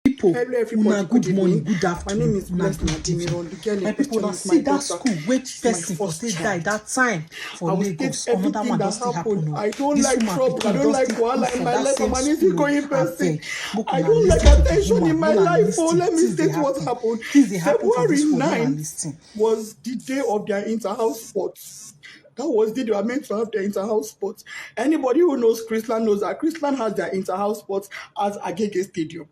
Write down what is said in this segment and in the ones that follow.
People, hello everybody, good morning, evening. good afternoon. My name is Blessed Nadimiron. My people, now see that school where person for stay die that time for I will Lagos. state Another everything one that just still happened. happen. I don't This like woman trouble. I pikin don't just like still cook wahala in for my that life. same I'm an school. easygoing person. I don't like Listen to the attention woman. in my life. Oh, let me state what happened. Things they happen for February this world. 9th was the day of their inter-house sports. That was the day they were meant to have their inter-house sports. Anybody who knows Chrisland knows that Chrisland has their inter-house sports at Agege Stadium.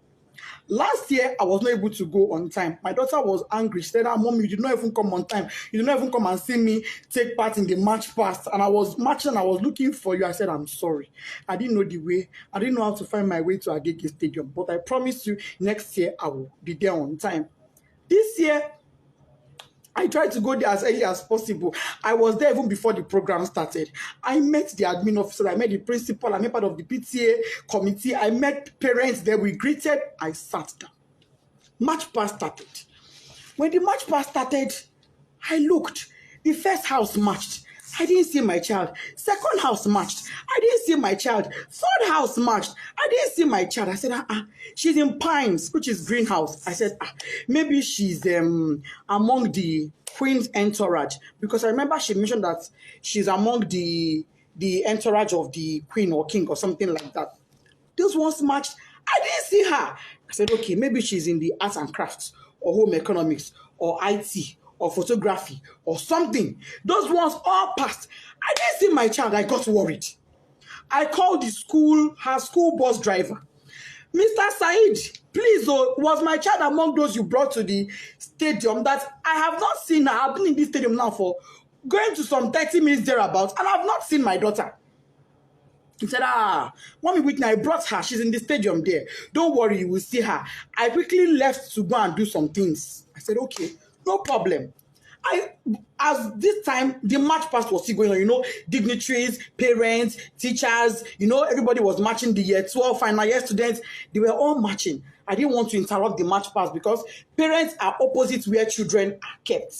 Last year, I was not able to go on time. My daughter was angry. She said, Mom, you did not even come on time. You did not even come and see me take part in the march past. And I was marching, I was looking for you. I said, I'm sorry. I didn't know the way. I didn't know how to find my way to Agege Stadium. But I promise you, next year, I will be there on time. This year, I tried to go there as early as possible. I was there even before the program started. I met the admin officer, I met the principal, I met part of the PTA committee, I met parents there, we greeted, I sat down. March past started. When the march past started, I looked. The first house marched. I didn't see my child. Second house marched. I didn't see my child. Third house marched. I didn't see my child. I said, she's in Pines, which is greenhouse. I said, maybe she's among the Queen's entourage. Because I remember she mentioned that she's among the entourage of the Queen or King or something like that. Those ones marched. I didn't see her. I said, okay, maybe she's in the arts and crafts or home economics or IT or photography or something. Those ones all passed. I didn't see my child. I got worried. I called the school, her school bus driver. Mr. Said, please, was my child among those you brought to the stadium? That I have not seen her. I've been in this stadium now for going to some 30 minutes thereabouts, and I've not seen my daughter. He said, Mommy Whitney, I brought her. She's in the stadium there. Don't worry, you will see her. I quickly left to go and do some things. I said, okay, no problem. As this time, the march past was still going on, dignitaries, parents, teachers, everybody was marching. The year 12 final year students, they were all marching. I didn't want to interrupt the march past because parents are opposite where children are kept.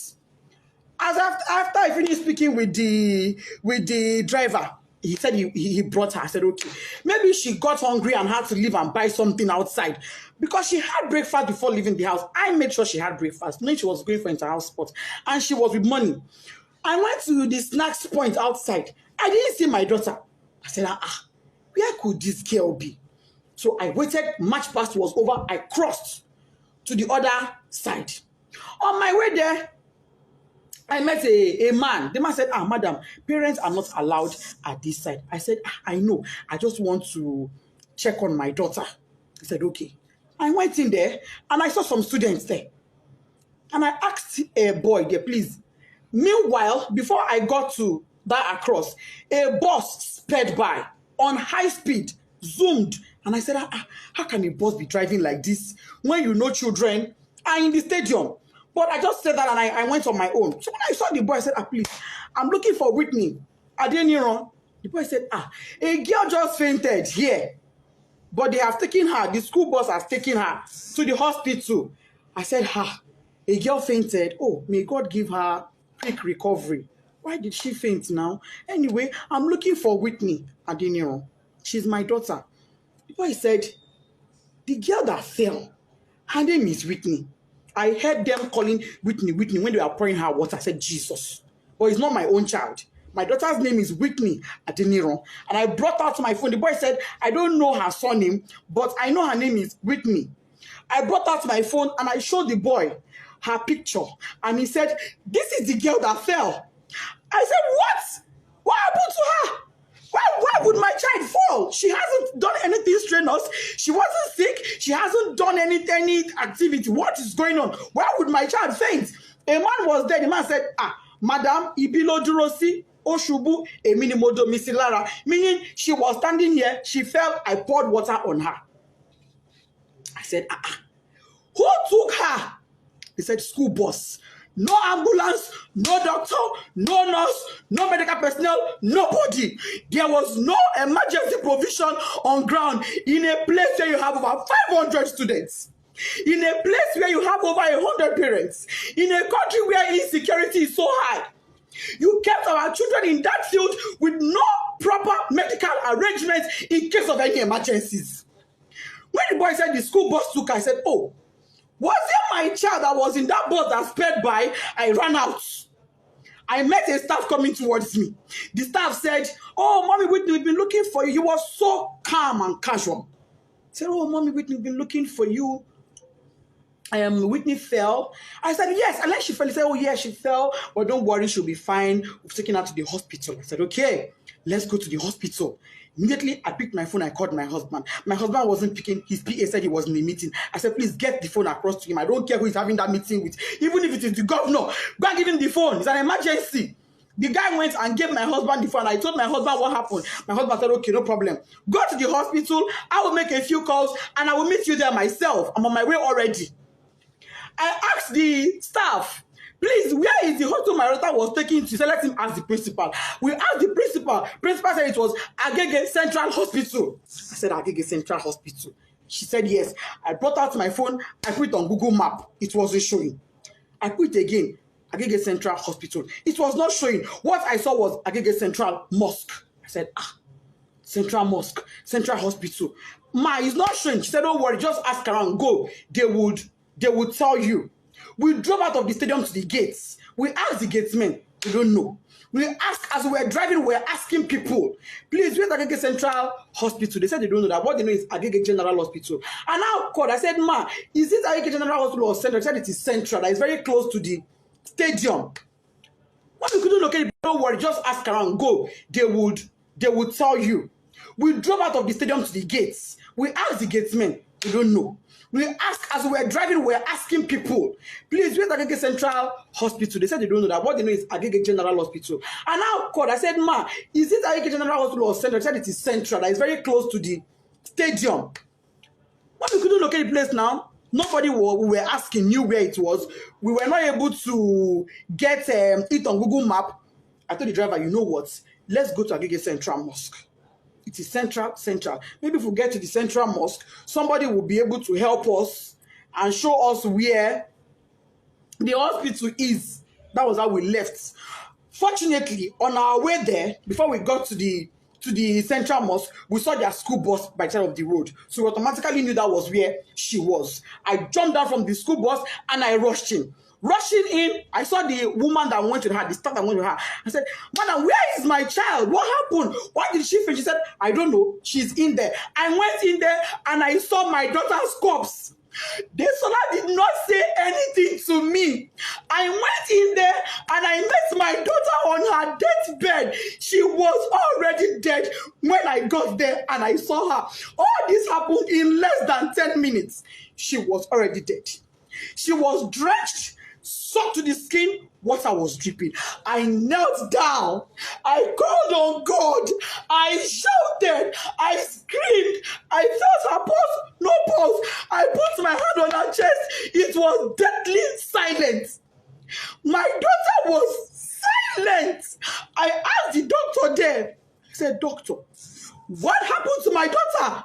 As after I finished speaking with the driver, he said he brought her. I said, okay. Maybe she got hungry and had to leave and buy something outside. Because she had breakfast before leaving the house. I made sure she had breakfast. Knowing she was going for inter-house sports. And she was with money. I went to the snacks point outside. I didn't see my daughter. I said, where could this girl be? So I waited. March past was over. I crossed to the other side. On my way there, I met a man. The man said, madam, parents are not allowed at this side. I said, I know. I just want to check on my daughter. He said, okay. I went in there and I saw some students there. And I asked a boy there, please. Meanwhile, before I got to that across, a bus sped by on high speed, zoomed. And I said, how can a bus be driving like this when children are in the stadium? But I just said that and I went on my own. So when I saw the boy, I said, please, I'm looking for Whitney. Adeniran. The boy said, a girl just fainted here. But they have taken her, the school bus has taken her to the hospital. I said, a girl fainted. Oh, may God give her quick recovery. Why did she faint now? Anyway, I'm looking for Whitney Adeniran. She's my daughter. The boy said, the girl that fell, her name is Whitney. I heard them calling Whitney when they were pouring her water. I said, Jesus. But it's not my own child. My daughter's name is Whitney Adeniran. And I brought out my phone. The boy said, I don't know her surname, but I know her name is Whitney. I brought out my phone and I showed the boy her picture. And he said, this is the girl that fell. I said, what? What happened to her? Why would my child fall? She hasn't done anything strenuous. She wasn't sick. She hasn't done any activity. What is going on? Why would my child faint? A man was there. The man said, Madam, ibilo durosi, oshubu, emini modo misilara. Meaning she was standing here. She fell. I poured water on her. I said, who took her? He said, school bus. No ambulance, no doctor, no nurse, no medical personnel, nobody. There was no emergency provision on ground in a place where you have over 500 students. In a place where you have over 100 parents. In a country where insecurity is so high. You kept our children in that field with no proper medical arrangements in case of any emergencies. When the boy said the school bus took her, I said, oh, was it my child that was in that bus that sped by? I ran out. I met a staff coming towards me. The staff said, oh, Mommy Whitney, we've been looking for you. You were so calm and casual. I said, oh, Mommy Whitney, we've been looking for you. Whitney fell. I said, yes. And then she fell. He said, oh, yeah, she fell. But don't worry, she'll be fine. We've taken her to the hospital. I said, okay, let's go to the hospital. Immediately, I picked my phone. I called my husband. My husband wasn't picking. His PA said he was in a meeting. I said, please get the phone across to him. I don't care who he's having that meeting with. Even if it is the governor, go and give him the phone. It's an emergency. The guy went and gave my husband the phone. I told my husband what happened. My husband said, okay, no problem. Go to the hospital. I will make a few calls and I will meet you there myself. I'm on my way already. I asked the staff, please, where is the hospital my daughter was taken to? So let him ask the principal. We asked the principal. Principal said it was Agege Central Hospital. I said, Agege Central Hospital. She said, yes. I brought out my phone. I put it on Google Map. It wasn't showing. I put it again, Agege Central Hospital. It was not showing. What I saw was Agege Central Mosque. I said, Central Mosque, Central Hospital. Ma, it's not showing. She said, don't worry, just ask around. Go. They would tell you. We drove out of the stadium to the gates. We asked the gatesmen. We don't know. We asked, as we were driving, we were asking people, please, where's Agege Central Hospital? They said they don't know that. What they know is Agege General Hospital. And now, called. I said, ma, is this Agege General Hospital or Central? They said it is Central. That is very close to the stadium. What we couldn't locate it, don't worry, just ask around. Go. They would tell you. We drove out of the stadium to the gates. We asked the gatesmen. We don't know. We asked, as we were driving, we were asking people, please, where's Agege Central Hospital? They said they don't know that. What they know is Agege General Hospital. And now, called. I said, ma, is this Agege General Hospital or Central? They said it is Central. That is very close to the stadium. What we couldn't locate the place now, nobody we were asking knew where it was. We were not able to get it on Google Map. I told the driver, you know what? Let's go to Agege Central Mosque. It is central. Maybe if we get to the Central Mosque, somebody will be able to help us and show us where the hospital is. That was how we left. Fortunately, on our way there, before we got to the Central Mosque, we saw their school bus by the side of the road. So we automatically knew that was where she was. I jumped down from the school bus and I rushed in. Rushing in, I saw the woman that went with her, the staff that went with her. I said, madam, where is my child? What happened? Why did she faint? She said, I don't know. She's in there. I went in there and I saw my daughter's corpse. The Sola did not say anything to me. I went in there and I met my daughter on her deathbed. She was already dead when I got there and I saw her. All this happened in less than 10 minutes. She was already dead. She was drenched, soaked to the skin. Water was dripping. I knelt down. I called on God. I shouted. I screamed. I felt her pulse. No pulse. I put my hand on her chest. It was deadly silent. My daughter was silent. I asked the doctor there. He said, doctor, what happened to my daughter?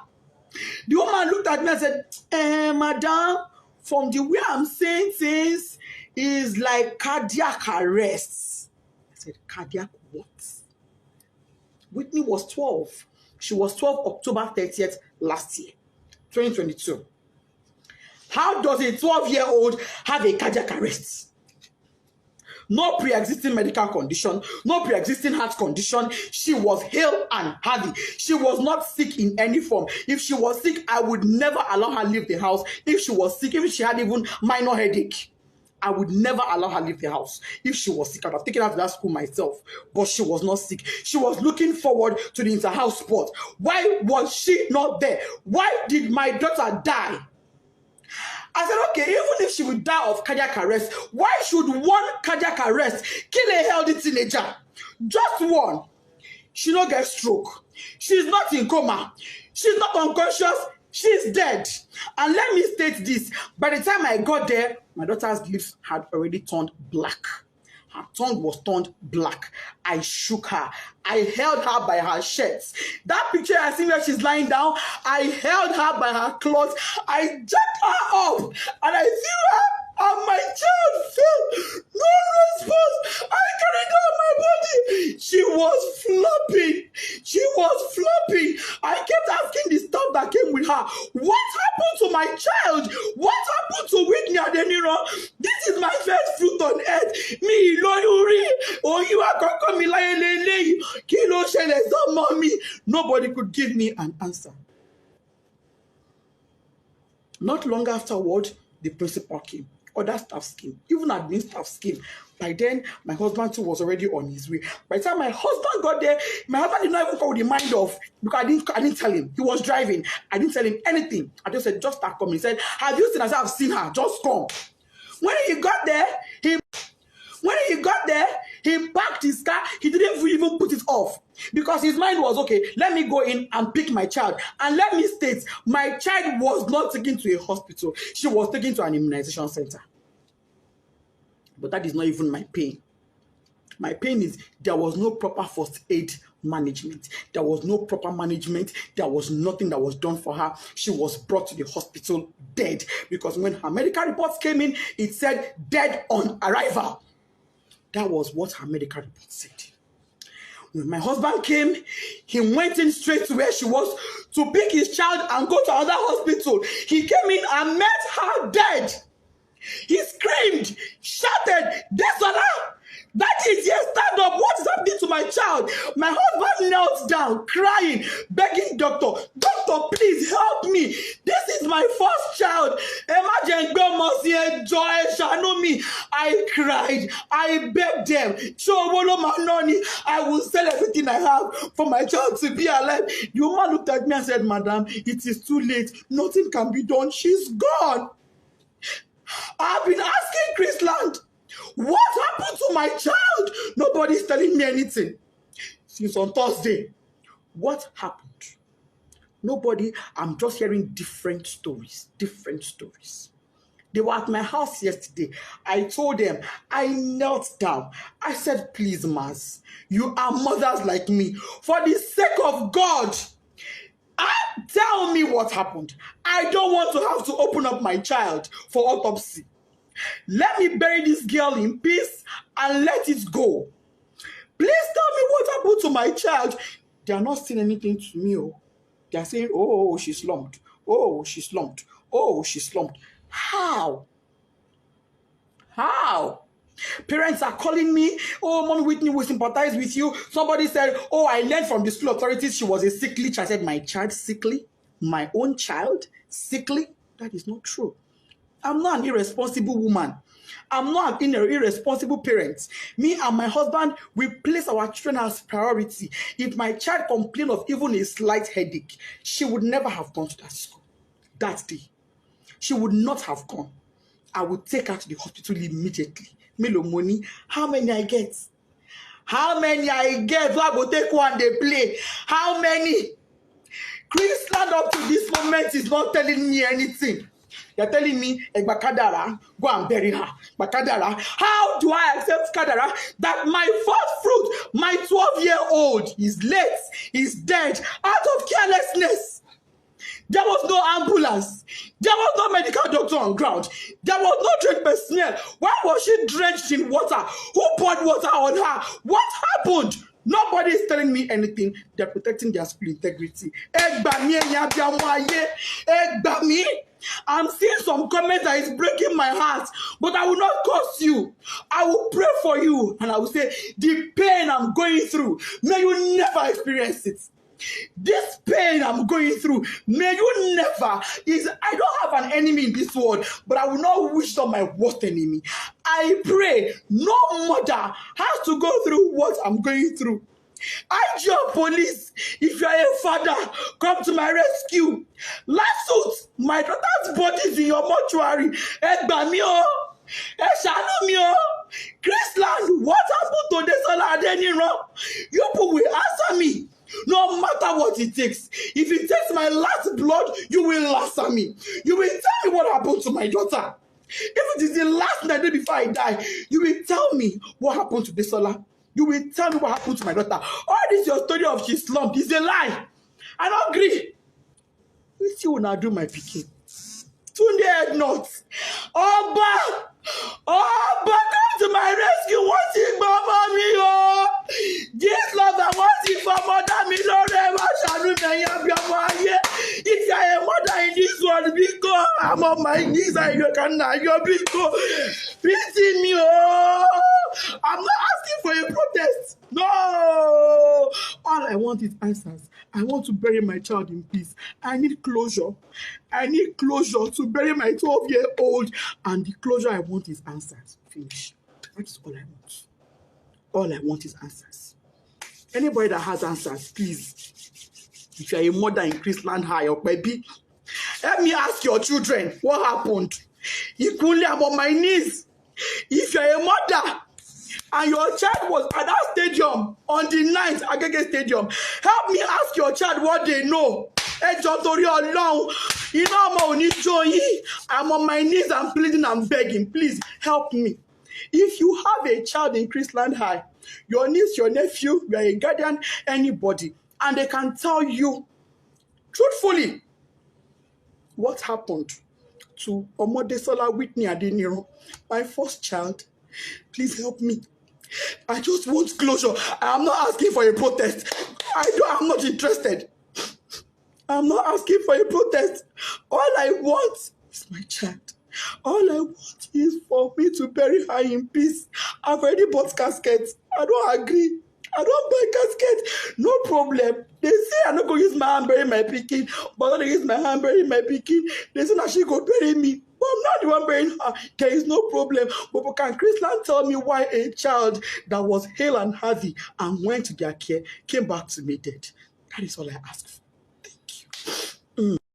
The woman looked at me and said, madam, from the way I'm saying things, is like cardiac arrest. I said, cardiac what? Whitney was 12. She was 12 October 30th last year, 2022. How does a 12-year-old have a cardiac arrest? No pre-existing medical condition, no pre-existing heart condition. She was hale and healthy. She was not sick in any form. If she was sick, I would never allow her leave the house. If she was sick, if she had even minor headache, I would never allow her leave the house. If she was sick, I'd have taken her to that school myself. But she was not sick. She was looking forward to the inter-house sport. Why was she not there? Why did my daughter die? I said, okay, even if she would die of cardiac arrest, why should one cardiac arrest kill a healthy teenager? Just one. She don't get stroke. She's not in coma. She's not unconscious. She's dead. And let me state this. By the time I got there, my daughter's lips had already turned black. Her tongue was turned black. I shook her. I held her by her shirts. That picture I see where she's lying down, I held her by her clothes. I jacked her up and I threw her and my child fell. No response. I carried her on my body. She was flopping. She was flopping. I kept asking the staff that came with her, what Adeniran. This is my first fruit on earth. Me, Loyuri, or you are going me like Kilo Shele, some mommy. Nobody could give me an answer. Not long afterward, the principal came. Other staff came. Even admin staff came. By then, my husband too was already on his way. By the time my husband got there, my husband did not even call the mind off because I didn't tell him. He was driving. I didn't tell him anything. I just said, just start coming. He said, have you seen her? I said, I've seen her. Just come. When he got there, he parked his car. He didn't even put it off because his mind was, okay, let me go in and pick my child. And let me state, my child was not taken to a hospital. She was taken to an immunization center. But that is not even my pain. My pain is there was no proper first aid management. There was no proper management. There was nothing that was done for her. She was brought to the hospital dead because when her medical reports came in, it said dead on arrival. That was what her medical report said. When my husband came, he went in straight to where she was to pick his child and go to another hospital. He came in and met her dead. He screamed, shouted, Desola! That is, yes, stand up. What is happening to my child? My husband knelt down, crying, begging doctor, please help me. This is my first child. Imagine joy, shano me. I cried. I begged them. I will sell everything I have for my child to be alive. The woman looked at me and said, Madam, it is too late. Nothing can be done. She's gone. I've been asking Chrisland, what happened to my child? Nobody's telling me anything. Since on Thursday, what happened? Nobody, I'm just hearing different stories. They were at my house yesterday. I told them, I knelt down. I said, please, Mas, you are mothers like me. For the sake of God, tell me what happened. I don't want to have to open up my child for autopsy. Let me bury this girl in peace and let it go. Please tell me what happened to my child. They are not saying anything to me. They are saying, oh, she's slumped. Oh, she's slumped. Oh, she's slumped. How? Parents are calling me, oh, Mommy Whitney will sympathize with you. Somebody said, oh, I learned from the school authorities she was a sickly child. I said, my child sickly? My own child sickly? That is not true. I'm not an irresponsible woman. I'm not an irresponsible parent. Me and my husband, we place our children as priority. If my child complained of even a slight headache, she would never have gone to that school that day. She would not have gone. I would take her to the hospital immediately. Melo money. How many I get? So I will take one, they play. How many? Chrisland up to this moment is not telling me anything. They're telling me, Kadara, go and bury her. Kadara, how do I accept Kadara that my first fruit, my 12-year-old, is late, is dead, out of carelessness? There was no ambulance. There was no medical doctor on ground. There was no trained personnel. Why was she drenched in water? Who poured water on her? What happened? Nobody is telling me anything. They're protecting their school integrity. I'm seeing some comments that is breaking my heart, but I will not curse you. I will pray for you, and I will say, the pain I'm going through, may you never experience it. This pain I'm going through, may you never. I don't have an enemy in this world, but I will not wish on my worst enemy. I pray no mother has to go through what I'm going through. IGO police, if you are a father, come to my rescue. Last suit, my daughter's body is in your mortuary. Chrisland, what happened to Desola Adeniran? You people will answer me. No matter what it takes. If it takes my last blood, you will answer me. You will tell me what happened to my daughter. If it is the last night before I die, you will tell me what happened to Desola. You will tell me what happened to my daughter. All this your story of she slumped is a lie. I don't agree. You see when I do my picking. Tunde head nuts. Oba, come to my rescue. What's it, Mama me? Oh, this love I want it for mother me. Lord, if you are a mother in this world, because I'm on my knees and you can you're beating me. Oh, I'm not asking for a protest. No. All I want is answers. I want to bury my child in peace. I need closure. I need closure to bury my 12-year-old. And the closure I want is answers. Finish. That's all I want. All I want is answers. Anybody that has answers, please. If you're a mother in Chrisland High or maybe, let me ask your children what happened. Equally, I'm on my knees. If you're a mother and your child was at that stadium on the 9th, Agege Stadium, help me ask your child what they know. I'm on my knees, I'm pleading, I'm begging. Please help me. If you have a child in Chrisland High, your niece, your nephew, you are a guardian, anybody, and they can tell you truthfully what happened to Omodesola Whitney Adeniro, my first child, please help me. I just want closure. I am not asking for a protest. I'm not interested. I'm not asking for a protest. All I want is my child. All I want is for me to bury her in peace. I've already bought caskets. I don't agree. I don't buy casket. No problem. They say I'm not going to use my hand bury my pikin, but I'm going to use my hand bury my pikin. They say that she go bury me. But I'm not the one burying her. There is no problem. But can Chrisland tell me why a child that was hale and healthy and went to their care came back to me dead? That is all I ask for.